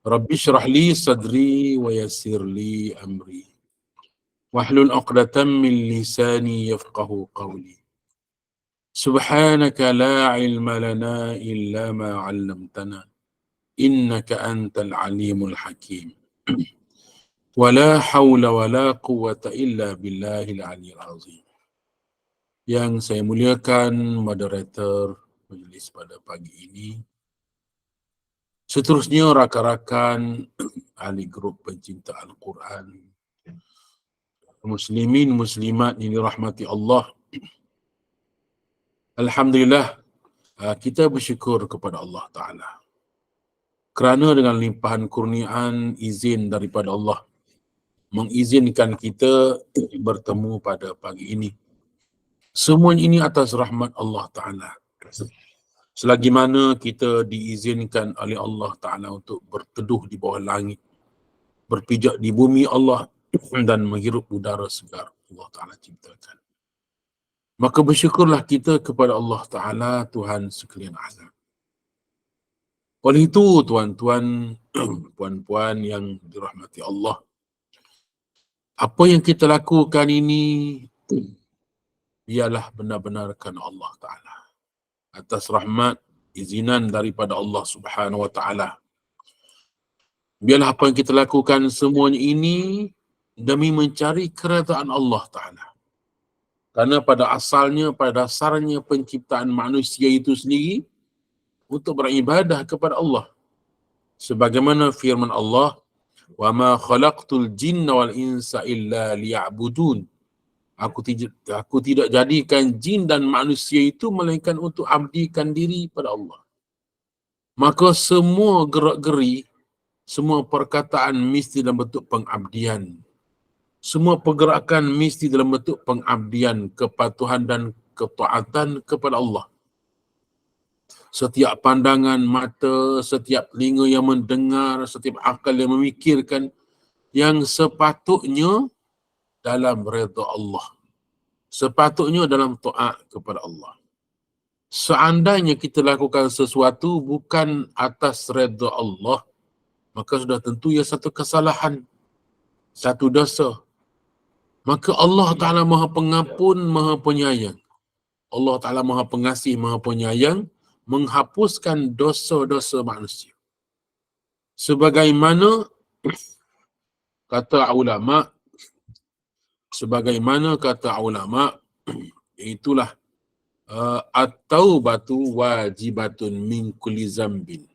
Rabbi shrah li sadri wa yassir li amri. Wahlul 'uqdatam min lisani yafqahu qawli. Subhanaka la ilma lana illa ma 'allamtana. Innaka antal alimul hakim. Wa la hawla wa la quwwata illa billahil aliyyil azim. Yang saya muliakan moderator majlis pada pagi ini. Seterusnya rakan-rakan ahli grup pencinta Al-Quran, muslimin muslimat yang dirahmati Allah. Alhamdulillah, kita bersyukur kepada Allah Ta'ala kerana dengan limpahan kurniaan izin daripada Allah mengizinkan kita bertemu pada pagi ini. Semuanya ini atas rahmat Allah Ta'ala. Selagi mana kita diizinkan oleh Allah Ta'ala untuk berteduh di bawah langit, berpijak di bumi Allah dan menghirup udara segar Allah Ta'ala ciptakan, maka bersyukurlah kita kepada Allah Ta'ala, Tuhan sekalian alam. Oleh itu, tuan-tuan, puan-puan yang dirahmati Allah, apa yang kita lakukan ini ialah benar-benar kerana Allah Ta'ala, atas rahmat, izinan daripada Allah Subhanahu Wa Ta'ala. Biarlah apa yang kita lakukan semuanya ini demi mencari keredaan Allah Ta'ala. Kerana pada asalnya, pada dasarnya penciptaan manusia itu sendiri untuk beribadah kepada Allah. Sebagaimana firman Allah, وَمَا خَلَقْتُ الْجِنَّ وَالْإِنسَ إِلَّا لِيَعْبُدُونَ. Aku tidak jadikan jin dan manusia itu melainkan untuk abdikan diri pada Allah. Maka semua gerak-geri, semua perkataan mesti dalam bentuk pengabdian. Semua pergerakan mesti dalam bentuk pengabdian, kepatuhan dan ketaatan kepada Allah. Setiap pandangan mata, setiap telinga yang mendengar, setiap akal yang memikirkan, yang sepatutnya dalam redha Allah. Sepatutnya dalam taat kepada Allah. Seandainya kita lakukan sesuatu bukan atas redha Allah, maka sudah tentu ia satu kesalahan, satu dosa. Maka Allah Ta'ala Maha Pengampun, Maha Penyayang. Allah Ta'ala Maha Pengasih, Maha Penyayang, menghapuskan dosa-dosa manusia. Sebagaimana kata ulama, itulah at-taubatu wajibatun min kulli zambin.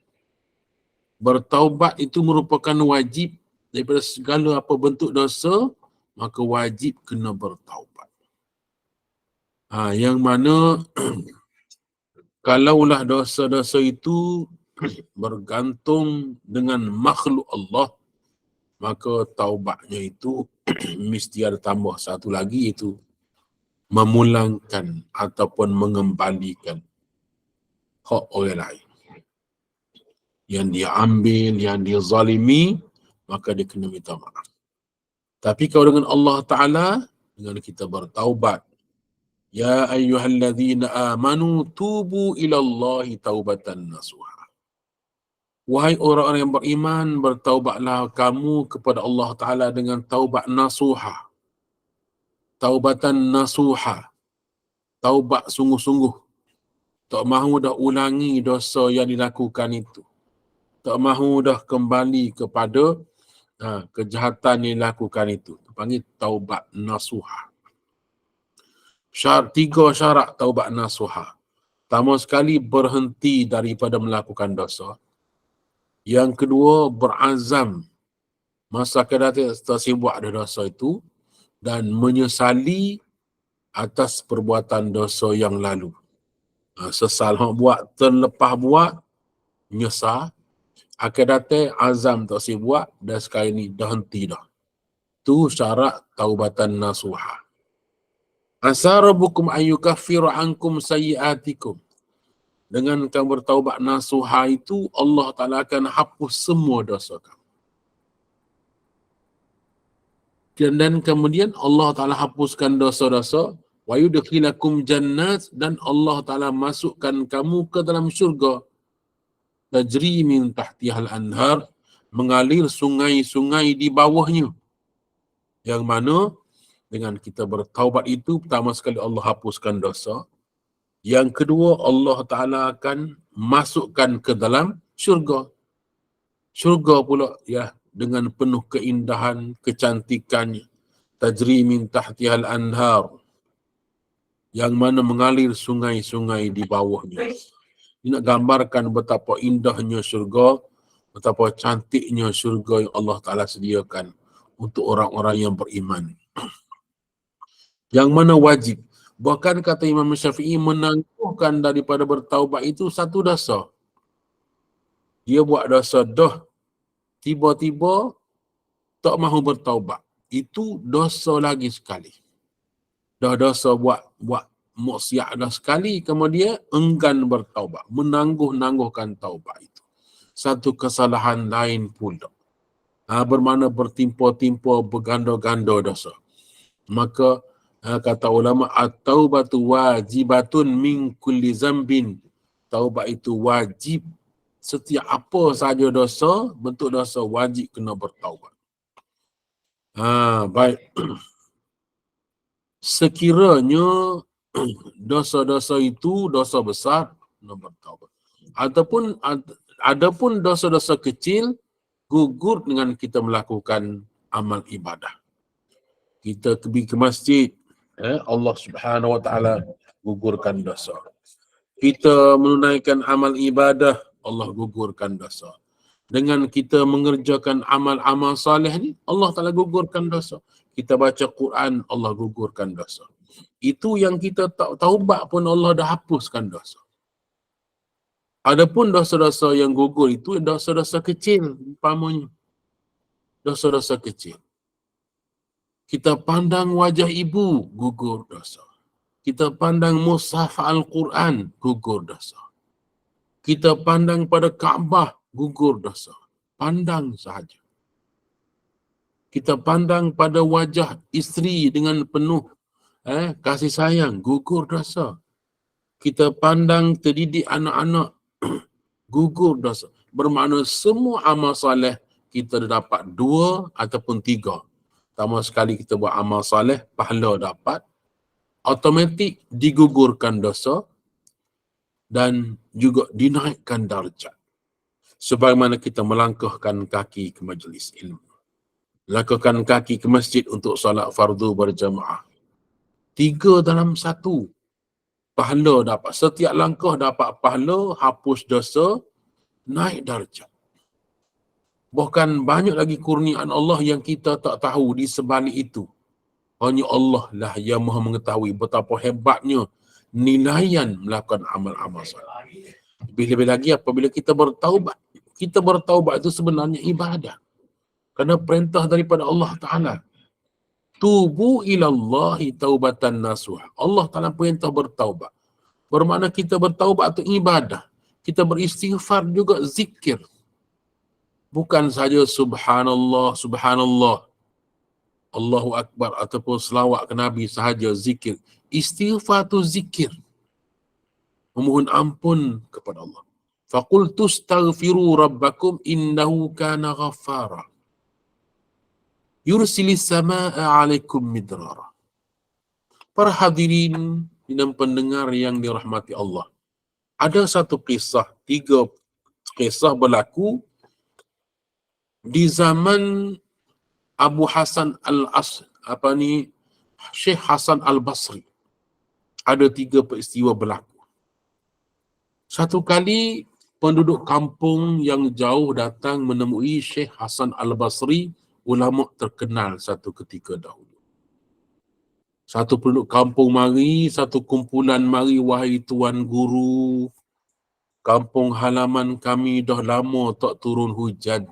Bertaubat itu merupakan wajib daripada segala apa bentuk dosa, maka wajib kena bertaubat. Yang mana kalaulah dosa-dosa itu bergantung dengan makhluk Allah, maka taubatnya itu mesti ada tambah satu lagi, itu memulangkan ataupun mengembalikan hak orang lain. Yang dia ambil, yang dia zalimi, maka dia kena minta maaf. Tapi kalau dengan Allah Ta'ala, dengan kita bertaubat, ya ayyuhalladzina amanu tubu ilallahi taubatan nasuha. Wahai orang-orang yang beriman, bertaubatlah kamu kepada Allah Ta'ala dengan taubat nasuha. Taubatan nasuha. Taubat sungguh-sungguh. Tak mahu dah ulangi dosa yang dilakukan itu. Tak mahu dah kembali kepada kejahatan yang dilakukan itu. Panggil taubat nasuha. Tiga syarat taubat nasuha. Pertama sekali, berhenti daripada melakukan dosa. Yang kedua, berazam masa akan datang setelah buat ada dosa itu dan menyesali atas perbuatan dosa yang lalu. Sesal buat, terlepas buat, menyesal. Akan datang azam tak si buat, dan sekarang ni dah henti dah. Itu syarat taubatan nasuha. Asa rabbukum ayyukaffiru ankum sayyiatikum. Dengan kamu bertaubat nasuha itu, Allah Ta'ala akan hapus semua dosa kamu. Dan kemudian Allah Ta'ala hapuskan dosa-dosa, wa yudkhilakum jannat, dan Allah Ta'ala masukkan kamu ke dalam syurga, tajri min tahtihal anhar, mengalir sungai-sungai di bawahnya. Yang mana dengan kita bertaubat itu, pertama sekali Allah hapuskan dosa. Yang kedua, Allah Ta'ala akan masukkan ke dalam syurga. Syurga pula ya, dengan penuh keindahan, kecantikannya. Tajri min tahtihal anhar. Yang mana mengalir sungai-sungai di bawahnya. Ini nak gambarkan betapa indahnya syurga, betapa cantiknya syurga yang Allah Ta'ala sediakan untuk orang-orang yang beriman. Yang mana wajib. Bahkan kata Imam Syafi'i, menangguhkan daripada bertaubat itu satu dosa. Dia buat dosa dah, tiba-tiba tak mahu bertaubat. Itu dosa lagi sekali. Dah dosa buat maksiat dah sekali, kemudian enggan bertaubat. Menangguh-nangguhkan taubat itu. Satu kesalahan lain pula. Bermakna bertimpa-timpa, berganda-ganda dosa. Maka kata ulama, at-taubatu wajibatun min kulli zambin. Taubat itu wajib. Setiap apa sahaja dosa, bentuk dosa, wajib kena bertaubat. Baik. Sekiranya dosa-dosa itu dosa besar, kena bertaubat. Adapun dosa-dosa kecil, gugur dengan kita melakukan amal ibadah. Kita pergi ke masjid, Allah Subhanahu Wa Taala gugurkan dosa. Kita menunaikan amal ibadah, Allah gugurkan dosa. Dengan kita mengerjakan amal-amal salih ni, Allah Ta'ala gugurkan dosa. Kita baca Quran, Allah gugurkan dosa. Itu yang kita tak taubat pun Allah dah hapuskan dosa. Adapun dosa-dosa yang gugur itu dosa-dosa kecil, umpamanya. Dosa-dosa kecil. Kita pandang wajah ibu, gugur dosa. Kita pandang mushaf Al-Quran, gugur dosa. Kita pandang pada Kaabah, gugur dosa. Pandang sahaja. Kita pandang pada wajah isteri dengan penuh kasih sayang, gugur dosa. Kita pandang terdidik anak-anak, gugur dosa. Bermakna semua amal saleh kita dapat 2 ataupun 3. Pertama sekali kita buat amal saleh, pahala dapat. Automatik digugurkan dosa dan juga dinaikkan darjat. Sebagaimana kita melangkahkan kaki ke majlis ilmu. Langkahkan kaki ke masjid untuk solat fardu berjamaah. 3 dalam 1. Pahala dapat. Setiap langkah dapat pahala, hapus dosa, naik darjat. Bahkan banyak lagi kurniaan Allah yang kita tak tahu di sebalik itu. Hanya Allah lah yang maha mengetahui betapa hebatnya nilaian melakukan amal-amal saleh. Lebih-lebih lagi apabila kita bertaubat. Kita bertaubat itu sebenarnya ibadah. Kerana perintah daripada Allah Ta'ala. Tubu ilallahi taubatan nasuh. Allah Ta'ala perintah bertaubat. Bermakna kita bertaubat itu ibadah. Kita beristighfar juga zikir. Bukan saja subhanallah, subhanallah, Allahu Akbar ataupun selawat ke Nabi sahaja zikir. Istighfar tu zikir. Memohon ampun kepada Allah. Faqultu astaghfiru rabbakum innahu kana ghaffara. Yursilis samaa'a 'alaikum midrara. Para hadirin dan pendengar yang dirahmati Allah. Ada satu kisah, 3 kisah berlaku di zaman Abu Hasan Syekh Hasan Al-Basri. Ada 3 peristiwa berlaku. Satu kali penduduk kampung yang jauh datang menemui Syekh Hasan Al-Basri, ulama terkenal satu ketika dahulu. Satu penduduk kampung mari, satu kumpulan mari, wahai tuan guru, kampung halaman kami dah lama tak turun hujan.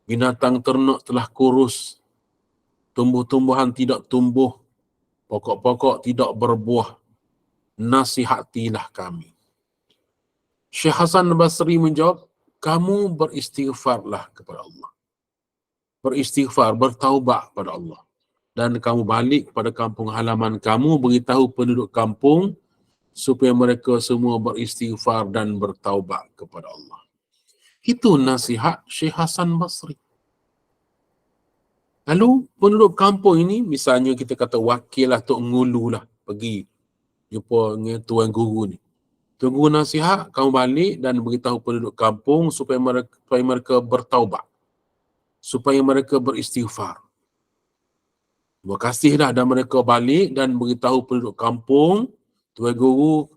Binatang ternak telah kurus, tumbuh-tumbuhan tidak tumbuh, pokok-pokok tidak berbuah. Nasihatilah kami. Syekh Hasan Basri menjawab, kamu beristighfarlah kepada Allah. Beristighfar, bertaubat kepada Allah. Dan kamu balik kepada kampung halaman kamu, beritahu penduduk kampung supaya mereka semua beristighfar dan bertaubat kepada Allah. Itu nasihat Syekh Hasan Basri. Lalu penduduk kampung ini, misalnya kita kata wakil lah, Tok Ngulu lah, pergi jumpa dengan Tuan Guru ni. Tuan Guru nasihat, kamu balik dan beritahu penduduk kampung supaya mereka bertaubat. Supaya mereka beristighfar. Terima kasih dah, dan mereka balik dan beritahu penduduk kampung, Tuan Guru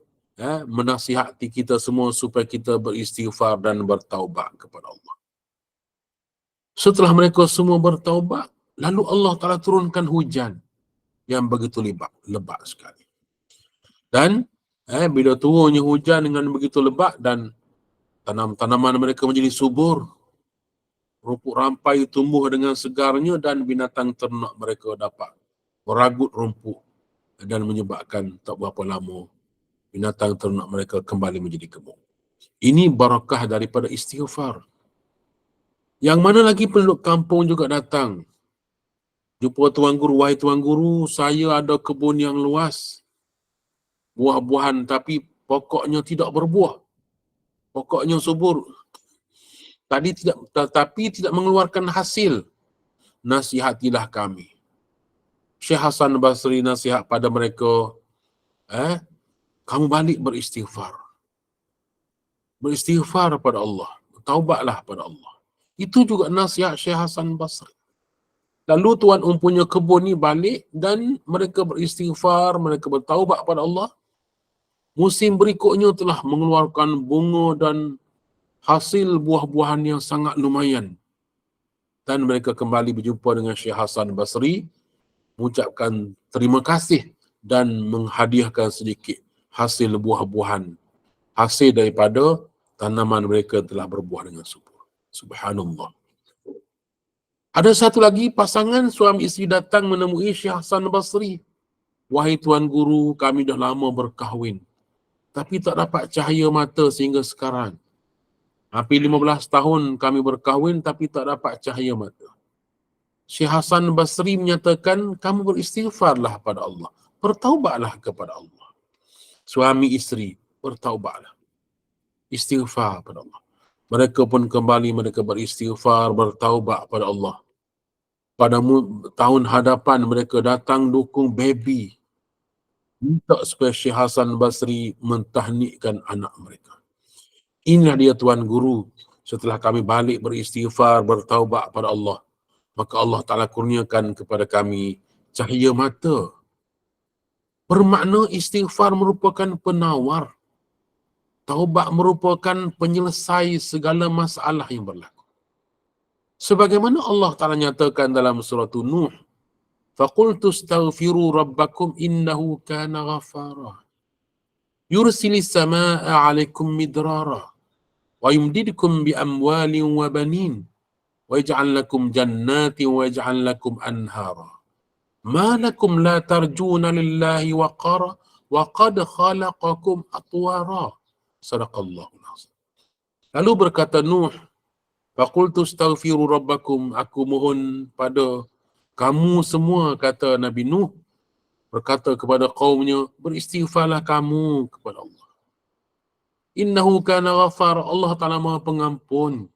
menasihati kita semua supaya kita beristighfar dan bertaubat kepada Allah. Setelah mereka semua bertaubat, lalu Allah Ta'ala turunkan hujan yang begitu lebat sekali. Dan bila turunnya hujan dengan begitu lebat dan tanaman mereka menjadi subur, rumput rampai tumbuh dengan segarnya dan binatang ternak mereka dapat meragut rumput dan menyebabkan tak berapa lama binatang ternak mereka kembali menjadi gemuk. Ini barakah daripada istighfar. Yang mana lagi penduduk kampung juga datang. Jumpa Tuan Guru, wahai Tuan Guru, saya ada kebun yang luas, buah-buahan, tapi pokoknya tidak berbuah. Pokoknya subur. Tapi tidak mengeluarkan hasil. Nasihatilah kami. Syekh Hasan Basri nasihat pada mereka, kamu balik beristighfar. Beristighfar pada Allah. Taubatlah pada Allah. Itu juga nasihat Syekh Hasan Basri. Lalu tuan punya kebun ni balik dan mereka beristighfar, mereka bertaubat pada Allah. Musim berikutnya telah mengeluarkan bunga dan hasil buah-buahan yang sangat lumayan. Dan mereka kembali berjumpa dengan Syekh Hasan Basri, mengucapkan terima kasih dan menghadiahkan sedikit hasil buah-buahan, hasil daripada tanaman mereka telah berbuah dengan subur. Subhanallah. Ada satu lagi pasangan suami isteri datang menemui Syekh Hasan Basri. Wahai Tuan Guru, kami dah lama berkahwin, tapi tak dapat cahaya mata sehingga sekarang. Hampir 15 tahun kami berkahwin, tapi tak dapat cahaya mata. Syekh Hasan Basri menyatakan, kamu beristighfarlah pada Allah. Bertaubatlah kepada Allah. Suami isteri, bertaubatlah. Istighfar pada Allah. Mereka pun kembali, mereka beristighfar, bertaubat pada Allah. Pada tahun hadapan mereka datang dukung baby. Minta supaya Syekh Hasan Basri mentahnikkan anak mereka. Inilah dia Tuan Guru. Setelah kami balik beristighfar, bertaubat pada Allah, maka Allah Ta'ala kurniakan kepada kami cahaya mata. Bermakna istighfar merupakan penawar. Taubat merupakan penyelesai segala masalah yang berlaku. Sebagaimana Allah Ta'ala nyatakan dalam surah Nuh, فَقُلْتُ اسْتَغْفِرُوا رَبَّكُمْ إِنَّهُ كَانَ غَفَارًا يُرْسِلِ السَّمَاءَ عَلَيْكُمْ مِدْرَارًا وَيُمْدِدْكُمْ بِأَمْوَالٍ وَبَنِينَ وَيَجْعَلْ لَكُمْ جَنَّاتٍ وَيَجْعَلْ لَكُمْ أَنْهَارًا مَا لَكُمْ لَا تَرْجُونَ لِلَّهِ وَقَارًا وَقَدْ خَلَقَكُمْ أَطْوَارًا. Sadaqallahul Azim. Lalu berkata Nuh, faqultu astaghfiru rabbakum, aku mohon pada kamu semua, kata Nabi Nuh, berkata kepada kaumnya, beristighfarlah kamu kepada Allah. Innahu kana ghafar, Allah Ta'ala Maha Pengampun.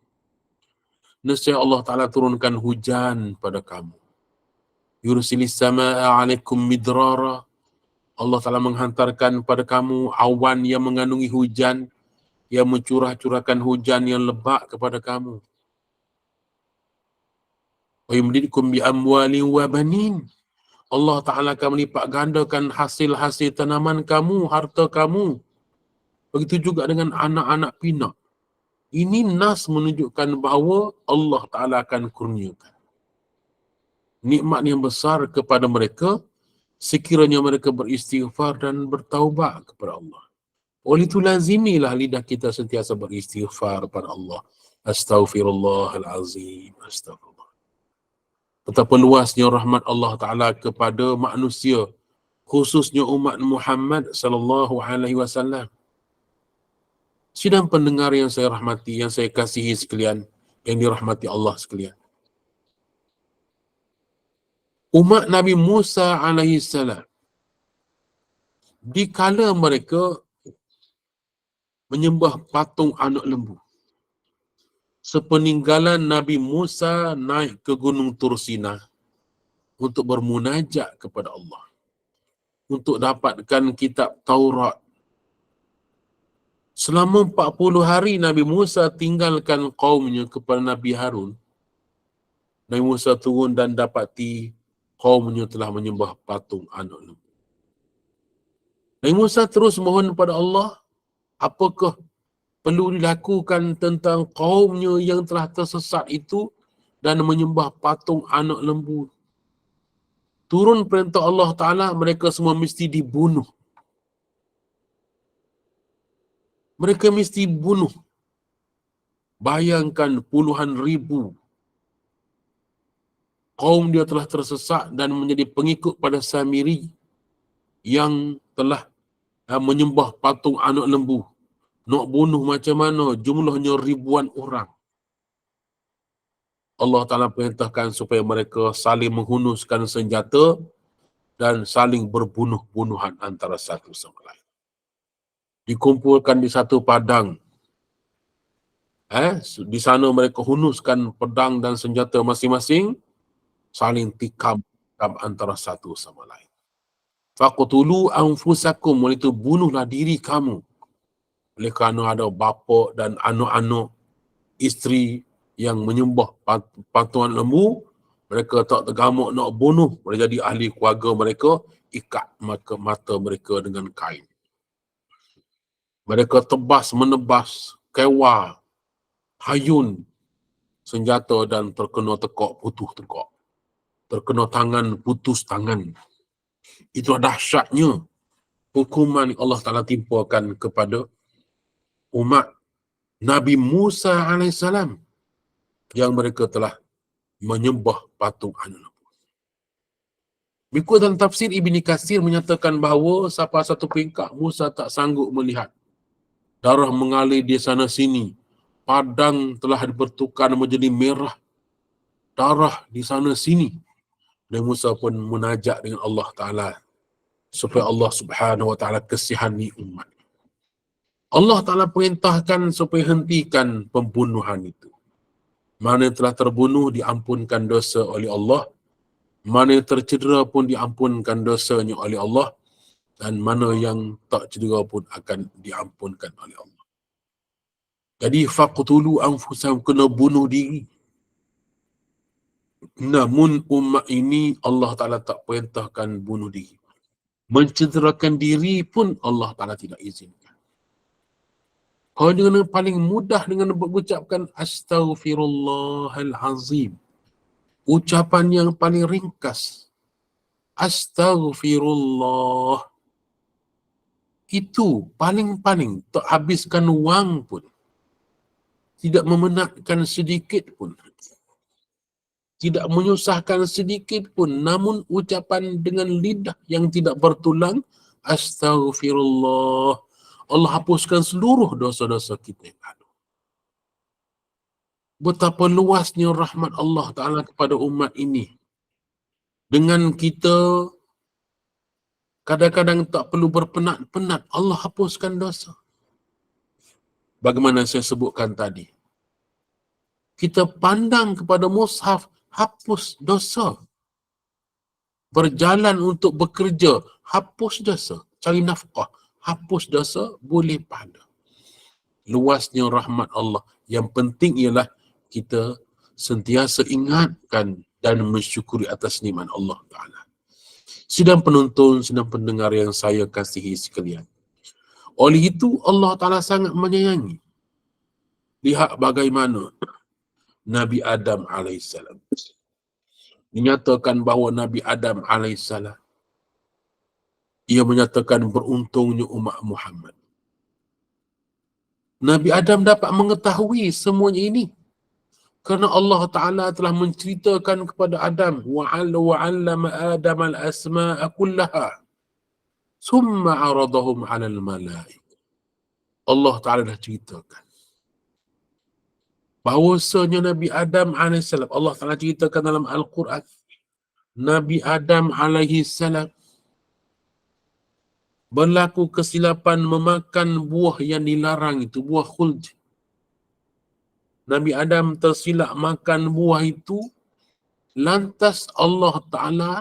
Nescaya Allah Ta'ala turunkan hujan pada kamu. Yursilis samaa alaikum midrara, Allah Ta'ala menghantarkan pada kamu awan yang mengandungi hujan, yang mencurah-curahkan hujan yang lebat kepada kamu. Wa yumdidkum bi amwalin wa banin, Allah Ta'ala akan melipat gandakan hasil-hasil tanaman kamu, harta kamu. Begitu juga dengan anak-anak pinak. Ini nas menunjukkan bahawa Allah Ta'ala akan kurniakan nikmat yang besar kepada mereka sekiranya mereka beristighfar dan bertaubat kepada Allah. Oleh itu lazimilah lidah kita sentiasa beristighfar kepada Allah. Astaghfirullahalazim. Astaghfirullah. Betapa luasnya rahmat Allah Ta'ala kepada manusia, khususnya umat Muhammad sallallahu alaihi wasallam. Sidang pendengar yang saya rahmati, yang saya kasihi sekalian, yang dirahmati Allah sekalian. Umat Nabi Musa alaihi salam, dikala mereka menyembah patung anak lembu, sepeninggalan Nabi Musa naik ke Gunung Tursina untuk bermunajat kepada Allah, untuk dapatkan kitab Taurat. Selama 40 hari Nabi Musa tinggalkan kaumnya kepada Nabi Harun. Nabi Musa turun dan dapati kaumnya telah menyembah patung anak lembu. Nabi Musa terus mohon kepada Allah, apakah perlu dilakukan tentang kaumnya yang telah tersesat itu dan menyembah patung anak lembu. Turun perintah Allah Ta'ala, mereka semua mesti dibunuh. Mereka mesti bunuh. Bayangkan puluhan ribu kaum dia telah tersesat dan menjadi pengikut pada Samiri yang telah menyembah patung anak lembu. Nak bunuh macam mana? Jumlahnya ribuan orang. Allah Ta'ala perintahkan supaya mereka saling menghunuskan senjata dan saling berbunuh-bunuhan antara satu sama lain. Dikumpulkan di satu padang. Di sana mereka hunuskan pedang dan senjata masing-masing, saling tikam antara satu sama lain. Faqtulu anfusakum, itu bunuhlah diri kamu. Oleh kerana ada bapa dan anak-anak, isteri yang menyembah patungan lembu, mereka tak tergamak nak bunuh, boleh jadi ahli keluarga mereka, ikat mata mereka dengan kain. Mereka tebas menebas, kewar, hayun senjata dan terkena tekak, putus tekak. Terkena tangan, putus tangan. Itu dahsyatnya hukuman yang Allah Ta'ala timpakan kepada umat Nabi Musa AS yang mereka telah menyembah patung anak lembu. Mengikut dalam tafsir Ibn Katsir menyatakan bahawa sampai satu peringkat Musa tak sanggup melihat. Darah mengalir di sana sini. Padang telah bertukar menjadi merah. Darah di sana sini. Dan Musa pun munajat dengan Allah Ta'ala supaya Allah Subhanahu Wa Ta'ala kasihani umat. Allah Ta'ala perintahkan supaya hentikan pembunuhan itu. Mana yang telah terbunuh diampunkan dosa oleh Allah. Mana yang tercedera pun diampunkan dosanya oleh Allah. Dan mana yang tak cedera pun akan diampunkan oleh Allah. Jadi faqtulu anfusakum, kena bunuh diri. Namun umat ini Allah Ta'ala tak perintahkan bunuh diri. Mencederakan diri pun Allah Ta'ala tidak izinkan. Kalau dengan paling mudah dengan mengucapkan Astaghfirullahalazim. Ucapan yang paling ringkas. Astaghfirullah. Itu paling-paling tak habiskan wang pun. Tidak memenatkan sedikit pun. Tidak menyusahkan sedikit pun. Namun ucapan dengan lidah yang tidak bertulang. Astaghfirullah. Allah hapuskan seluruh dosa-dosa kita yang lalu. Betapa luasnya rahmat Allah Ta'ala kepada umat ini. Dengan kita kadang-kadang tak perlu berpenat-penat, Allah hapuskan dosa. Bagaimana saya sebutkan tadi. Kita pandang kepada mushaf, hapus dosa. Berjalan untuk bekerja, hapus dosa. Cari nafkah, hapus dosa, boleh pahala. Luasnya rahmat Allah. Yang penting ialah kita sentiasa ingatkan dan mensyukuri atas nikmat Allah Ta'ala. Sidang penonton, sidang pendengar yang saya kasihi sekalian. Oleh itu Allah Ta'ala sangat menyayangi. Lihat bagaimana Nabi Adam AS. Dinyatakan bahawa Nabi Adam AS, ia menyatakan beruntungnya umat Muhammad. Nabi Adam dapat mengetahui semuanya ini. Kerana Allah Ta'ala telah menceritakan kepada Adam. وَعَلَّمَ آدَمَ الْأَسْمَاءَ كُلَّهَا ثُمَّ عَرَضَهُمْ عَلَى الْمَلَائِكَةِ. Allah Ta'ala dah ceritakan bahawasanya Nabi Adam AS, Allah Ta'ala ceritakan dalam Al-Quran, Nabi Adam AS berlaku kesilapan memakan buah yang dilarang itu, buah khuld. Nabi Adam tersilap makan buah itu, lantas Allah Ta'ala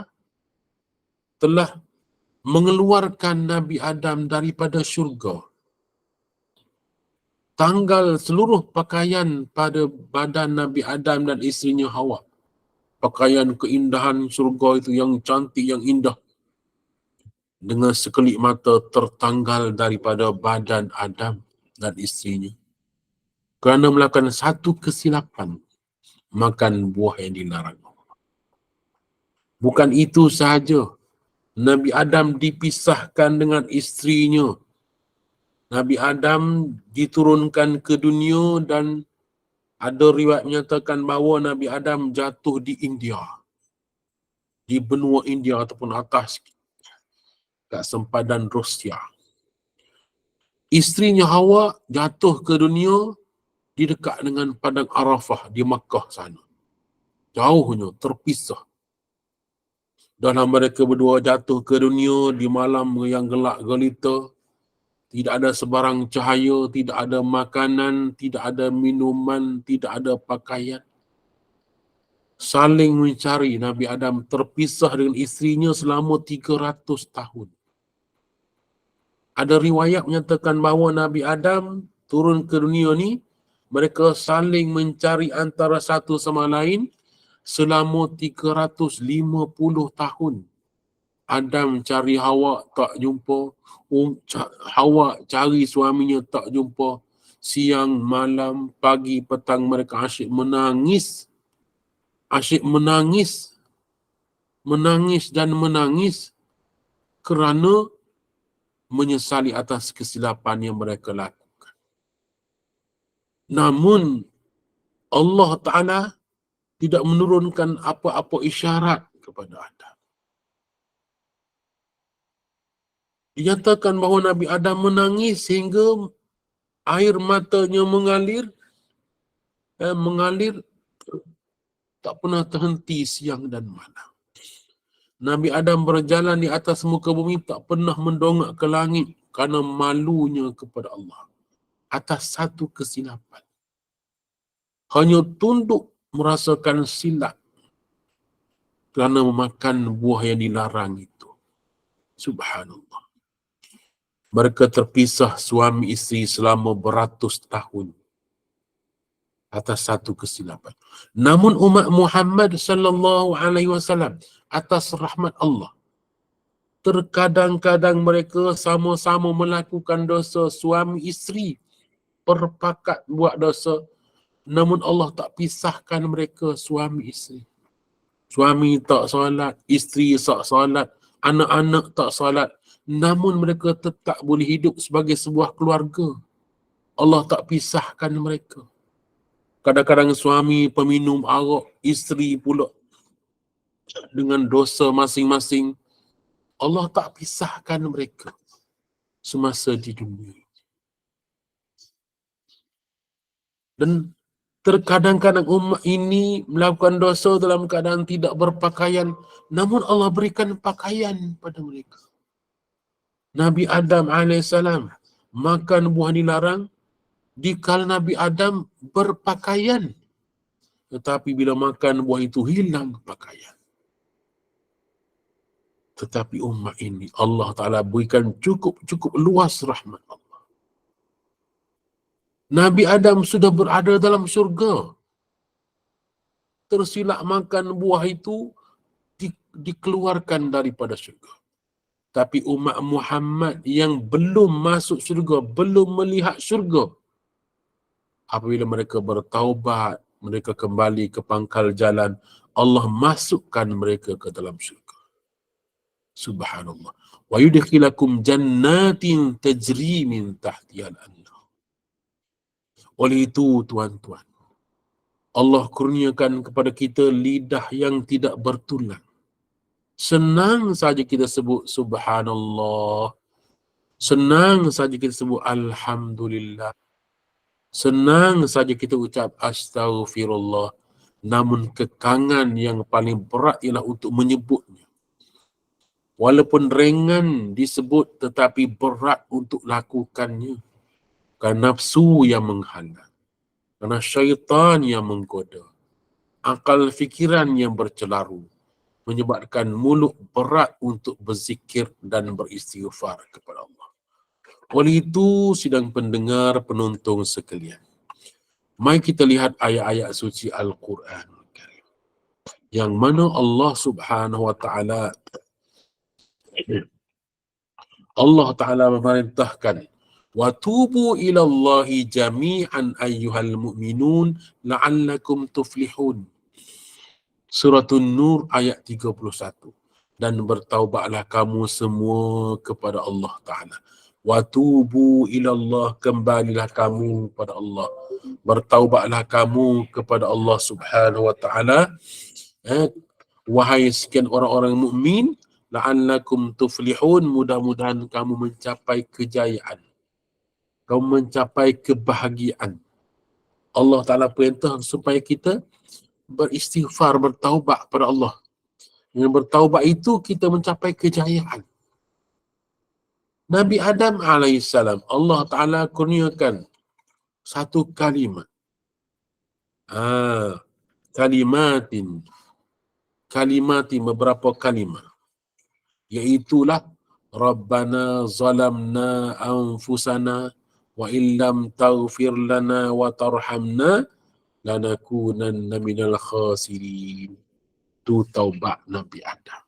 telah mengeluarkan Nabi Adam daripada syurga. Tanggal seluruh pakaian pada badan Nabi Adam dan isterinya Hawa. Pakaian keindahan syurga itu yang cantik, yang indah. Dengan sekelip mata tertanggal daripada badan Adam dan isterinya. Kerana melakukan satu kesilapan, makan buah yang dilarang. Bukan itu sahaja. Nabi Adam dipisahkan dengan isterinya. Nabi Adam diturunkan ke dunia dan ada riwayat menyatakan bahawa Nabi Adam jatuh di India. Di benua India ataupun atas kat sempadan Rusia. Isterinya Hawa jatuh ke dunia di dekat dengan padang Arafah di Makkah sana. Jauhnya, terpisah. Dalam mereka berdua jatuh ke dunia di malam yang gelap gelita. Tidak ada sebarang cahaya, tidak ada makanan, tidak ada minuman, tidak ada pakaian. Saling mencari. Nabi Adam terpisah dengan isterinya selama 300 tahun. Ada riwayat menyatakan bahawa Nabi Adam turun ke dunia ni, mereka saling mencari antara satu sama lain selama 350 tahun. Adam cari Hawa tak jumpa, Hawa cari suaminya tak jumpa. Siang, malam, pagi, petang mereka asyik menangis. Asyik menangis. Menangis dan menangis kerana menyesali atas kesilapan yang mereka lakukan. Namun Allah Ta'ala tidak menurunkan apa-apa isyarat kepada Adam. Dinyatakan bahawa Nabi Adam menangis sehingga air matanya mengalir tak pernah terhenti siang dan malam. Nabi Adam berjalan di atas muka bumi tak pernah mendongak ke langit kerana malunya kepada Allah atas satu kesilapan. Hanya tunduk merasakan silap kerana memakan buah yang dilarang itu. Subhanallah. Mereka terpisah suami isteri selama beratus tahun atas satu kesilapan. Namun umat Muhammad sallallahu alaihi wasallam atas rahmat Allah, terkadang-kadang mereka sama-sama melakukan dosa, suami isteri berpakat buat dosa, namun Allah tak pisahkan mereka suami isteri. Suami tak solat, isteri tak solat, anak-anak tak solat, namun mereka tetap boleh hidup sebagai sebuah keluarga. Allah tak pisahkan mereka. Kadang-kadang suami peminum arak, isteri pula dengan dosa masing-masing. Allah tak pisahkan mereka semasa di dunia. Dan terkadang-kadang umat ini melakukan dosa dalam keadaan tidak berpakaian, namun Allah berikan pakaian pada mereka. Nabi Adam AS makan buah dilarang, dikala Nabi Adam berpakaian. Tetapi bila makan buah itu hilang pakaian. Tetapi umat ini Allah Ta'ala berikan cukup luas rahmat Allah. Nabi Adam sudah berada dalam syurga. Tersilap makan buah itu dikeluarkan daripada syurga. Tapi umat Muhammad yang belum masuk syurga, belum melihat syurga, apabila mereka bertaubat, mereka kembali ke pangkal jalan, Allah masukkan mereka ke dalam syurga. Subhanallah. Wa yudkhilakum jannatin tajri min tahtihal anhar. Oleh itu tuan-tuan, Allah kurniakan kepada kita lidah yang tidak bertulang. Senang saja kita sebut subhanallah. Senang saja kita sebut alhamdulillah. Senang saja kita ucap astaghfirullah. Namun kekangan yang paling berat ialah untuk menyebutnya. Walaupun ringan disebut tetapi berat untuk lakukannya. Kerana nafsu yang menghalang. Kerana syaitan yang menggoda, akal fikiran yang bercelaru, menyebabkan mulut berat untuk berzikir dan beristighfar kepada Allah. Oleh itu, sidang pendengar penonton sekalian, mari kita lihat ayat-ayat suci Al-Quran yang mana Allah Subhanahu wa taala memerintahkan wa tubu ila Allahi jami'an ayyuhal mu'minun la'allakum tuflihun. Surah An-Nur ayat 31. Dan bertaubatlah kamu semua kepada Allah Ta'ala. Wa tubu ila Allah, kembalilah kamu kepada Allah. Bertaubatlah kamu kepada Allah Subhanahu wa taala. Wahai sekian orang-orang mukmin, la'allakum tuflihun, mudah-mudahan kamu mencapai kejayaan. Kamu mencapai kebahagiaan. Allah Ta'ala perintah supaya kita beristighfar, bertaubat kepada Allah. Dengan bertaubat itu kita mencapai kejayaan. Nabi Adam AS, Allah Ta'ala kurniakan satu kalimat. Kalimatin, beberapa kalimat. Iaitulah Rabbana zalamna anfusana wa illam taghfir lana wa tarhamna lanakunanna minal khasirin. Itu taubat Nabi Adam.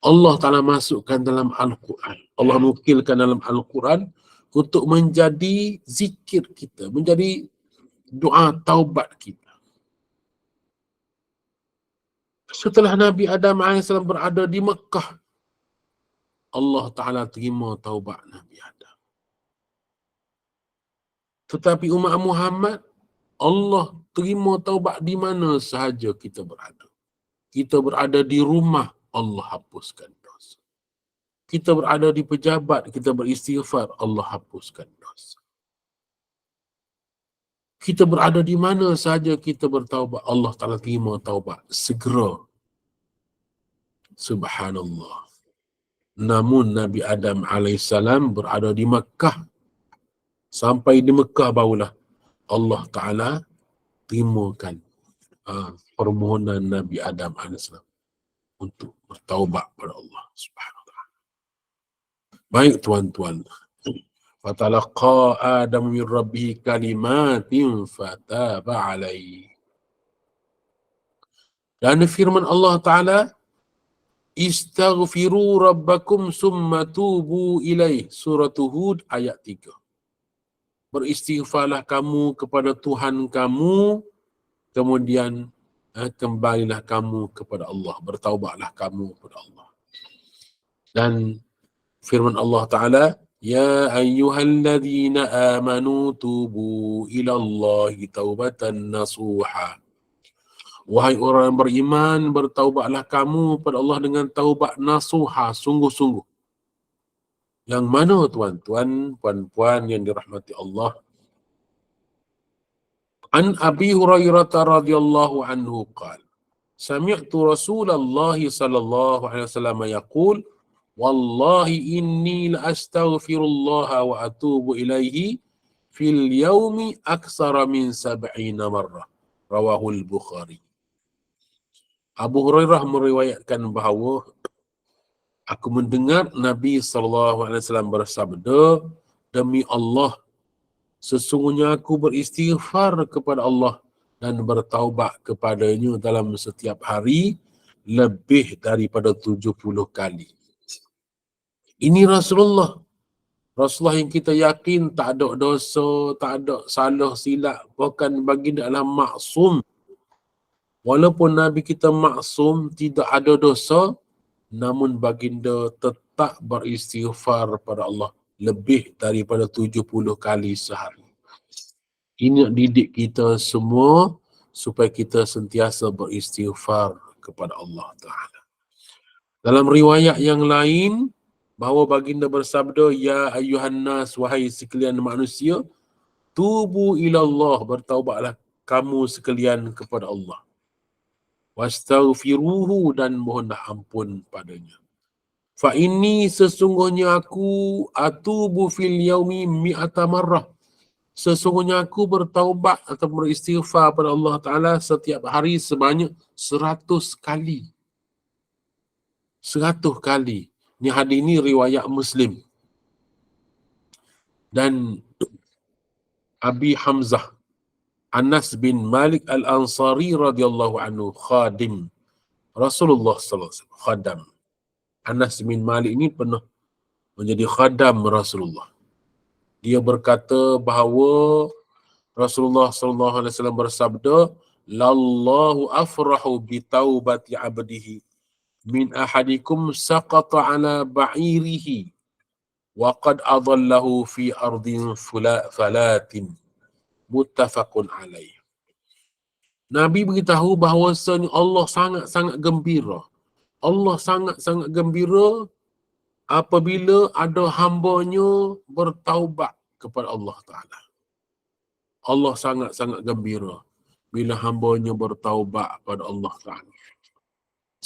Allah Ta'ala masukkan dalam Al-Quran. Allah nukilkan dalam Al-Quran untuk menjadi zikir kita, menjadi doa taubat kita. Setelah Nabi Adam AS berada di Mekah, Allah Ta'ala terima taubat Nabi Adam. Tetapi umat Muhammad, Allah terima taubat di mana sahaja kita berada. Kita berada di rumah, Allah hapuskan dosa. Kita berada di pejabat, kita beristighfar, Allah hapuskan dosa. Kita berada di mana sahaja kita bertaubat, Allah Ta'ala terima taubat segera. Subhanallah. Namun Nabi Adam AS berada di Makkah. Sampai di Mekah barulah Allah Ta'ala terimakan permohonan Nabi Adam AS untuk bertaubat kepada Allah Subhanahu Wa Ta'ala. Baik tuan-tuan. Fatalaqa Adam min Rabbih kalimatin fataba alaihi. Dan firman Allah Ta'ala, Istaghfiru rabbakum summa tubu ilaih. Surah Hud ayat 3. Beristighfarlah kamu kepada Tuhan kamu, kemudian kembalilah kamu kepada Allah. Bertaubatlah kamu kepada Allah. Dan firman Allah Ta'ala, Ya ayyuhalladzina amanu tubu ilallahi taubatan nasuha. Wahai orang yang beriman, bertaubatlah kamu kepada Allah dengan taubat nasuha, sungguh-sungguh. Yang mana tuan-tuan, puan-puan yang dirahmati Allah? An Abi Hurairah radhiyallahu anhu qala, Sami'tu Rasulullah sallallahu alaihi wasallam yaqul, Wallahi inni la astaghfirullah wa atubu ilaihi fil yaumi aktsara min 70 marrah. Rawahul Bukhari. Abu Hurairah meriwayatkan bahawa aku mendengar Nabi SAW bersabda, demi Allah, sesungguhnya aku beristighfar kepada Allah dan bertaubat kepadanya dalam setiap hari lebih daripada 70 kali. Ini Rasulullah yang kita yakin tak ada dosa, tak ada salah silap, bahkan baginda adalah maksum. Walaupun Nabi kita maksum, tidak ada dosa, namun baginda tetap beristighfar pada Allah lebih daripada 70 kali sehari. Ini nak didik kita semua supaya kita sentiasa beristighfar kepada Allah Ta'ala. Dalam riwayat yang lain, bahawa baginda bersabda, Ya ayyuhan nas, wahai sekalian manusia, tubu ilallah, bertaubatlah kamu sekalian kepada Allah. Wastaghfiruhu, dan mohonlah ampun padanya. Fa inni, sesungguhnya aku, atubu fil yaumi mi'ata marrah, Sesungguhnya aku bertaubat atau beristighfar pada Allah Ta'ala setiap hari sebanyak 100 kali. 100 kali. Ni hadis ni riwayat Muslim. Dan Abi Hamzah Anas bin Malik Al-Ansari radhiyallahu anhu khadim Rasulullah sallallahu alaihi wasallam, khadam. Anas bin Malik ini pernah menjadi khadam Rasulullah. Dia berkata bahawa Rasulullah sallallahu alaihi wasallam bersabda, "Lallahu afrahu bi taubati 'abdihi min ahadikum saqata 'ala ba'irihi wa qad adallahu fi ardin falatin." Muttafaqun alaih. Nabi beritahu bahawasanya Allah sangat-sangat gembira. Allah sangat-sangat gembira apabila ada hambanya bertaubat kepada Allah Ta'ala. Allah sangat-sangat gembira bila hambanya bertaubat kepada Allah Ta'ala.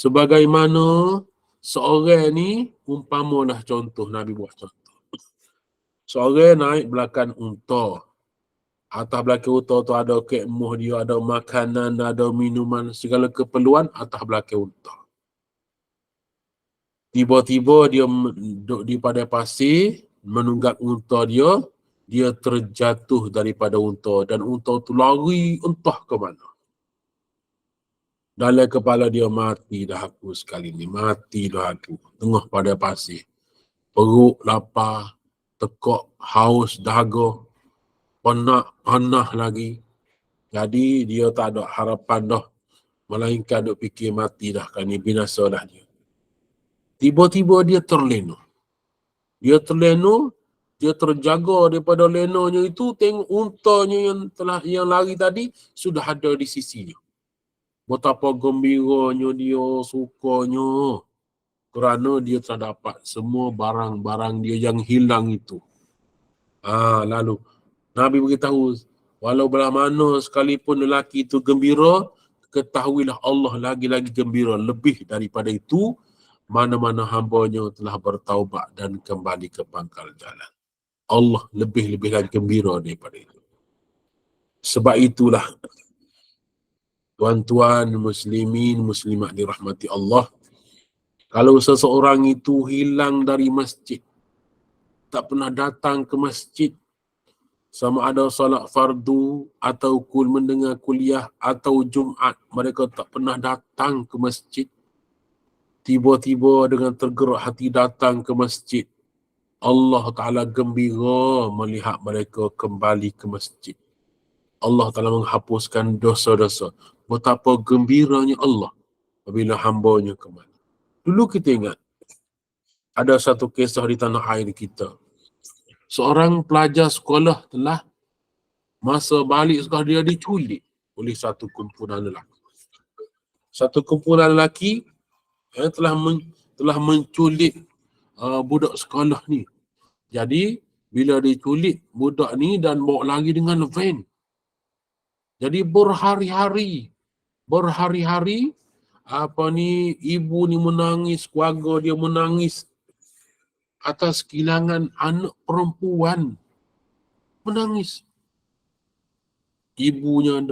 Sebagaimana seorang ni, umpamalah contoh, Nabi buat contoh. Seorang naik belakang unta. Atas belakang unta tu ada kemah dia, ada makanan, ada minuman, segala keperluan atas belakang unta. Tiba-tiba dia duduk di padai pasir, menunggak unta dia, dia terjatuh daripada unta dan unta tu lari entah ke mana. Dalam kepala dia, mati dah aku sekali ni, mati dah aku. Tengah padai pasir. Perut lapar, tekak, haus, dahaga, penat, panah lagi. Jadi dia tak ada harapan dah. Melainkan duk fikir mati dah kan ni, binasa dah dia. Tiba-tiba dia terlena. Dia terjaga daripada lenanya itu, tengok untanya yang lari tadi sudah ada di sisinya. Betapa gembiranya dia, sukanya. Kerana dia telah dapat semua barang-barang dia yang hilang itu. Lalu Nabi beritahu, walau belah mana sekalipun lelaki itu gembira, ketahuilah Allah lagi-lagi gembira lebih daripada itu, mana-mana hambanya telah bertaubat dan kembali ke pangkal jalan. Allah lebih-lebih lagi gembira daripada itu. Sebab itulah, tuan-tuan muslimin, muslimat dirahmati Allah, kalau seseorang itu hilang dari masjid, tak pernah datang ke masjid, sama ada solat fardu atau mendengar kuliah atau Jumaat, mereka tak pernah datang ke masjid, tiba-tiba dengan tergerak hati datang ke masjid, Allah Ta'ala gembira melihat mereka kembali ke masjid. Allah Ta'ala menghapuskan dosa-dosa. Betapa gembiranya Allah apabila hambanya kembali. Dulu kita ingat, ada satu kisah di tanah air kita. Seorang pelajar sekolah telah masa balik sekolah dia diculik oleh satu kumpulan lelaki. Satu kumpulan lelaki telah menculik budak sekolah ni. Jadi bila diculik budak ni dan bawa lari dengan van. Jadi berhari-hari ibu ni menangis, keluarga dia menangis atas kehilangan anak perempuan. Menangis. Ibunya,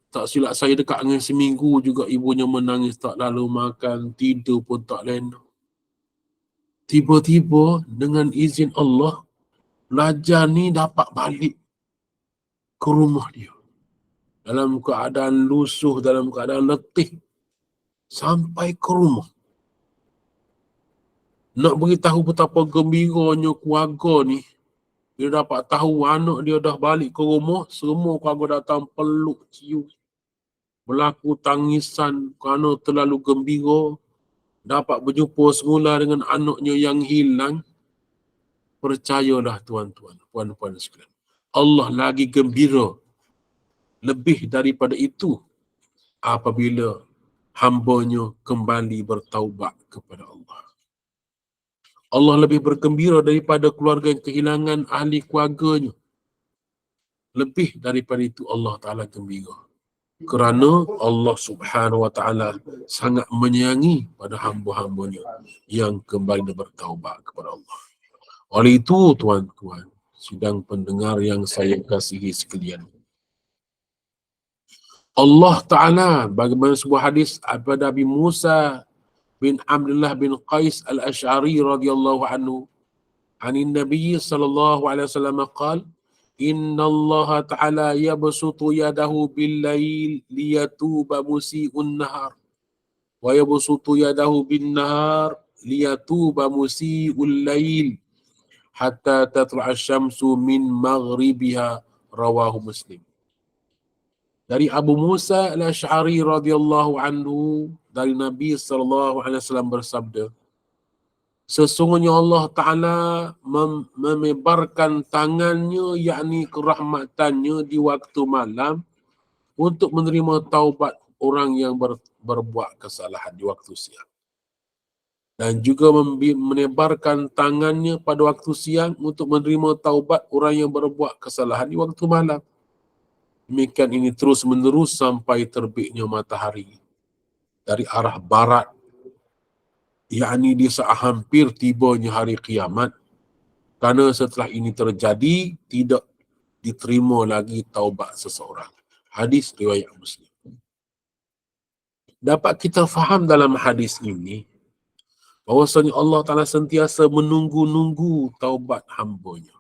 tak silap saya dekat dengan seminggu juga ibunya menangis, tak lalu makan, tidur pun tak lena. Tiba-tiba dengan izin Allah, pelajar ni dapat balik ke rumah dia. Dalam keadaan lusuh, dalam keadaan letih. Sampai ke rumah. Nak beritahu betapa gembiranya keluarga ni. Dia dapat tahu anak dia dah balik ke rumah, semua keluarga datang peluk, cium. Berlaku tangisan kerana terlalu gembira. Dapat berjumpa semula dengan anaknya yang hilang. Percayalah tuan-tuan, puan-puan sekalian. Allah lagi gembira lebih daripada itu apabila hambanya kembali bertaubat kepada Allah. Allah lebih bergembira daripada keluarga yang kehilangan ahli keluarganya. Lebih daripada itu Allah Ta'ala gembira. Kerana Allah Subhanahu Wa Ta'ala sangat menyayangi pada hamba-hambanya yang kembali bertaubat kepada Allah. Oleh itu tuan-tuan, sidang pendengar yang saya kasihi sekalian. Allah Ta'ala bagaimana sebuah hadis daripada Abi Musa bin Abdullah bin Qais al-Ash'ari radhiyallahu anhu anin Nabi sallallahu alaihi wasallam qala inna Allah Ta'ala yabsutu yadahu bil lail liyatuba musii'un nahar wa yabsutu yadahu bin nahar liyatuba musii'ul lail hatta tatlu'a asy-syamsu min maghribiha, rawahu Muslim. Dari Abu Musa al-Ash'ari radhiyallahu anhu dari Nabi sallallahu alaihi wasallam bersabda, sesungguhnya Allah Ta'ala memebarkan tangannya, yakni kerahmatannya di waktu malam untuk menerima taubat orang yang berbuat kesalahan di waktu siang. Dan juga menebarkan tangannya pada waktu siang untuk menerima taubat orang yang berbuat kesalahan di waktu malam. Demikian ini terus menerus sampai terbitnya matahari dari arah barat, yakni di saat hampir tibanya hari kiamat. Kerana setelah ini terjadi, tidak diterima lagi taubat seseorang. Hadis riwayat Muslim. Dapat kita faham dalam hadis ini bahawasanya Allah Ta'ala sentiasa menunggu-nunggu taubat hamba-Nya.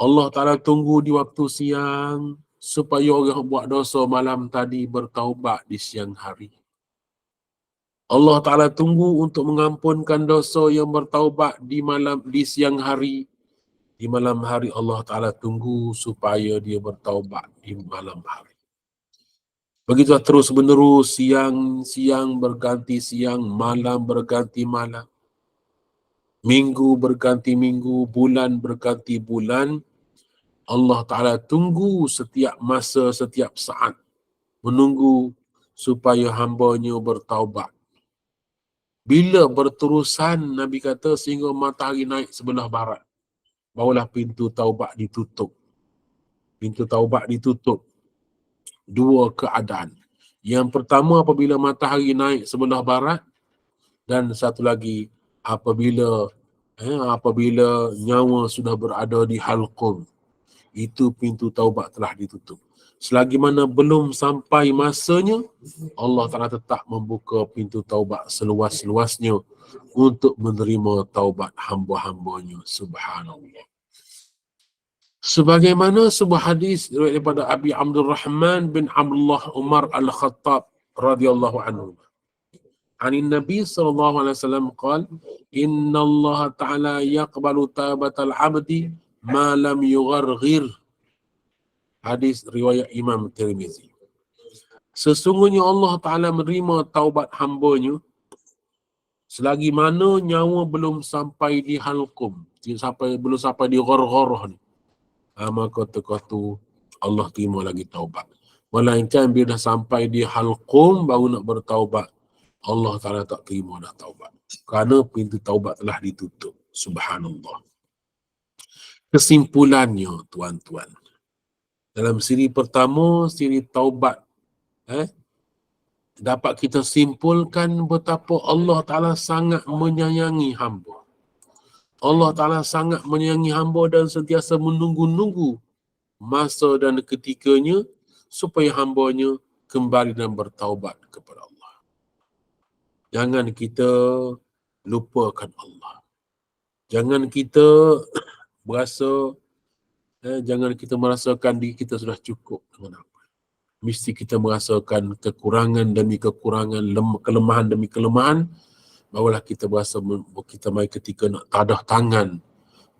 Allah Ta'ala tunggu di waktu siang supaya orang buat dosa malam tadi bertaubat di siang hari. Allah Ta'ala tunggu untuk mengampunkan dosa yang bertaubat di siang hari. Di malam hari Allah Ta'ala tunggu supaya dia bertaubat di malam hari. Begitu terus menerus, siang berganti siang, malam berganti malam. Minggu berganti minggu, bulan berganti bulan. Allah Ta'ala tunggu setiap masa, setiap saat. Menunggu supaya hamba-Nya bertaubat. Bila berterusan, Nabi kata, sehingga matahari naik sebelah barat, barulah pintu taubat ditutup. Pintu taubat ditutup. Dua keadaan. Yang pertama apabila matahari naik sebelah barat, dan satu lagi apabila nyawa sudah berada di halqum. Itu pintu taubat telah ditutup. Selagi mana belum sampai masanya, Allah Ta'ala tetap membuka pintu taubat seluas-luasnya untuk menerima taubat hamba-hambanya. Subhanallah. Sebagaimana sebuah hadis daripada Abi Abdul Rahman bin Abdullah Umar Al-Khattab radhiyallahu anhu. Anin Nabi sallallahu alaihi wasallam qala inna Allah Ta'ala yaqbalu taubatal 'abdi ma lam yugharghir. Hadis riwayat Imam Tirmizi. Sesungguhnya Allah Ta'ala menerima taubat hamba-Nya selagi mana nyawa belum sampai di halqum, belum sampai di ghargharah ni. Maka tu Allah terima lagi taubat. Melainkan bila dah sampai di halqum baru nak bertaubat, Allah Ta'ala tak terima dah taubat. Kerana pintu taubat telah ditutup. Subhanallah. Kesimpulannya, tuan-tuan, dalam siri pertama, siri taubat, dapat kita simpulkan betapa Allah Ta'ala sangat menyayangi hamba. Allah Ta'ala sangat menyayangi hamba dan sentiasa menunggu-nunggu masa dan ketikanya supaya hamba-Nya kembali dan bertaubat kepada Allah. Jangan kita lupakan Allah. Jangan kita merasakan diri kita sudah cukup dengan apa. Mesti kita merasakan kekurangan demi kekurangan, kelemahan demi kelemahan, barulah kita berasa kita mai ketika nak tadah tangan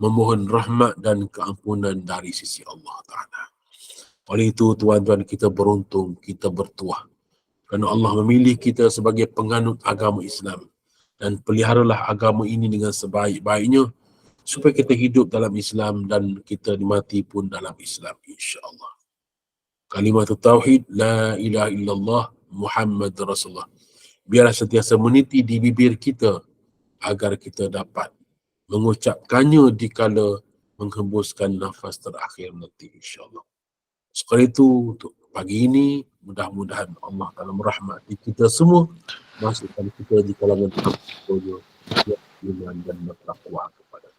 memohon rahmat dan keampunan dari sisi Allah Ta'ala. Oleh itu, tuan-tuan, kita beruntung, kita bertuah. Kerana Allah memilih kita sebagai penganut agama Islam. Dan peliharalah agama ini dengan sebaik-baiknya supaya kita hidup dalam Islam dan kita dimati pun dalam Islam, insya-Allah. Kalimat tauhid, la ilaha illallah Muhammad Rasulullah. Biarlah sentiasa meniti di bibir kita agar kita dapat mengucapkannya dikala menghembuskan nafas terakhir nanti, insya-Allah. Sekali itu untuk pagi ini, mudah-mudahan Allah Ta'ala merahmati kita semua, masukkan kita di kalangan iman dan bertakwa kepada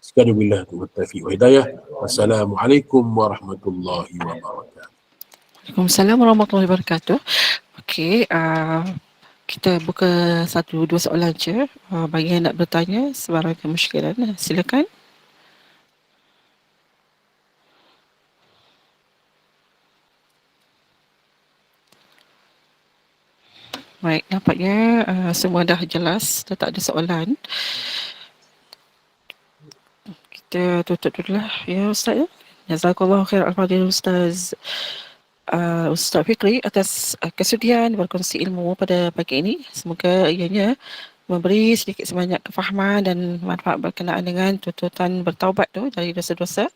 Sekali billah taufiq wa hidayah. Wassalamualaikum warahmatullahi wabarakatuh. Waalaikumsalam warahmatullahi wabarakatuh. Okey, kita buka satu dua soalan je. Bagi yang nak bertanya sebarang kemusykilan, silakan. Baik, nampaknya semua dah jelas, dah tak ada soalan. Kita tutup dulu lah ya Ustaz ya. Jazakallahu khair al-fadhil Ustaz Ustaz Fikri atas kesudian berkongsi ilmu pada pagi ini. Semoga ianya memberi sedikit sebanyak kefahaman dan manfaat berkenaan dengan tuntutan bertaubat tu dari dosa-dosa,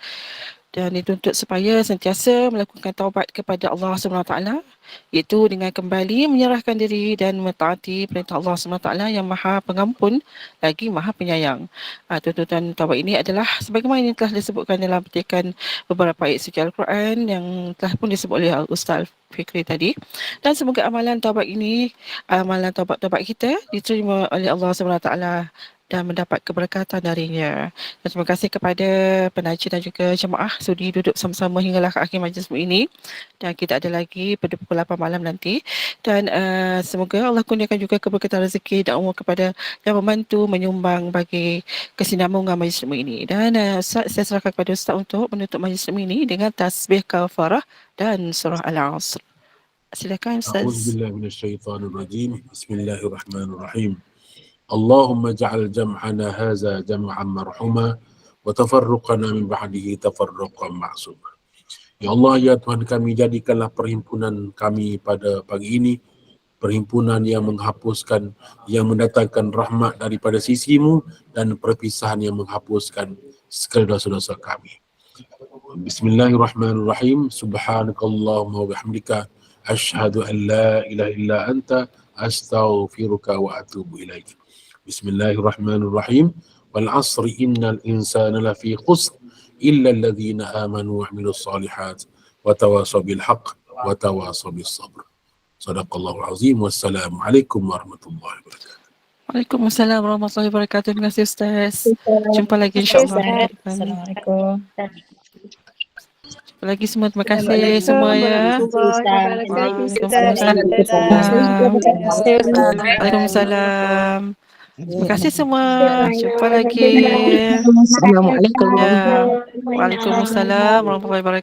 dan dituntut supaya sentiasa melakukan taubat kepada Allah SWT, iaitu dengan kembali menyerahkan diri dan mentaati perintah Allah SWT yang Maha Pengampun lagi Maha Penyayang. Tuntutan taubat ini adalah sebagaimana yang telah disebutkan dalam petikan beberapa ayat suci Al-Quran yang telah pun disebut oleh Ustaz Fikri tadi. Dan semoga amalan taubat ini, amalan taubat-taubat kita diterima oleh Allah SWT dan mendapat keberkatan darinya. Dan terima kasih kepada penaja dan juga jemaah sudi duduk sama-sama hinggalah ke akhir majlis ini. Dan kita ada lagi pada pukul 8 malam nanti. Dan semoga Allah kurniakan juga keberkatan rezeki dan umur kepada yang membantu menyumbang bagi kesinambungan majlis ini. Dan Ustaz, saya serahkan kepada Ustaz untuk menutup majlis ini dengan tasbih kafarah dan surah Al-Asr. Silakan Ustaz. A'udzubillahi minasyaitanir rajim. Bismillahirrahmanirrahim. Allahumma ja'al jam'ana haza jam'an marhuma wa tafarruqana min ba'dihi tafarruqan ma'suma. Ya Allah, ya Tuhan kami, jadikanlah perhimpunan kami pada pagi ini perhimpunan yang menghapuskan, yang mendatangkan rahmat daripada sisimu, dan perpisahan yang menghapuskan segala dosa-dosa kami. Bismillahirrahmanirrahim. Subhanakallahumma wa bihamdika asyhadu an la ilaha illa anta astaghfiruka wa atubu ilaik. Bismillahirrahmanirrahim. Wal 'asri innal insana lafi khusr illa alladhina amanu wa 'amilus solihat wa tawasaw bil haqq wa tawasaw bis sabr. Sadaqallahul azim. Wassalamualaikum warahmatullahi wabarakatuh. Waalaikumsalam warahmatullahi wabarakatuh. Terima kasih Ustaz. Jumpa lagi insya-Allah. Assalamualaikum. Jumpa lagi semua. Terima kasih semua ya. Waalaikumsalam. Terima kasih semua. Jumpa lagi. Assalamualaikum. Ya. Waalaikumsalam warahmatullahi wabarakatuh.